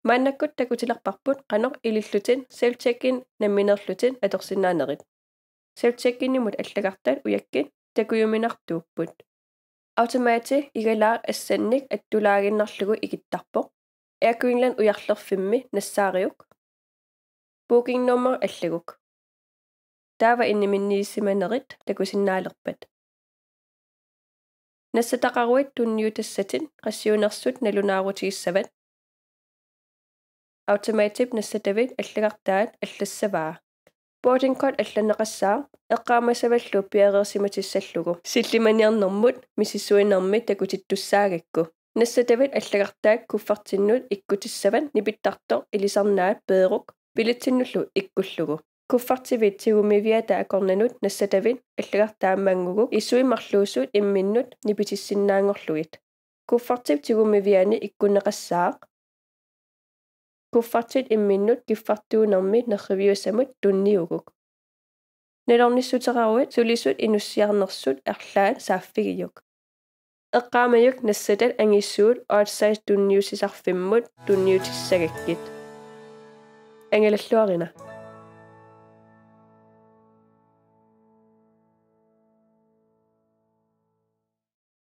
Maannakkut takutilarparput qanoq ilillutin self-check-in namminerlutin atorsinnaanerit. Self-check-innimut allagartaat uyakkin takuyuminartuupput. Automatic igalaaq assannik attulaaginnarlugu ikittarpoq. Air Greenland uyarlerfimmi nassaariuk. Booking number allaguk. Taava inniminniisimanerit takusinnaalerpat. Nassataqaruit tunniutassatin qassiunersut nalunaarutigissavat. Automatic nassatavit allagartaat allassavaa. Boarding code allanneqassaa eqqaamassavallu piareersimatissallugu sillimaniarnermut misissuinermi takutittussaagakku. Nassatavit allagartaat kuffartinnut ikkutissavat nipittartor ilisarnaat peeruk pilitsinullu ikkullugu. Kuffartivit tigumiviata akornanut nassatavit allagartaammangugu isuimarluusut imminnut nipitissinnaangorlugit. Kuffartiv tigumiviani ikkunneqassaaq. Kuffartit imminnut kiffartuunermi nerriviusamut tunniuguk. Nalornissuteraruit sulisut inussiarnersut erlaat saaffigiyuk. Eqqaamayuk nassatat angissuut outside tunniusisarfimmut tunniutissagakkit. Angalalluarina.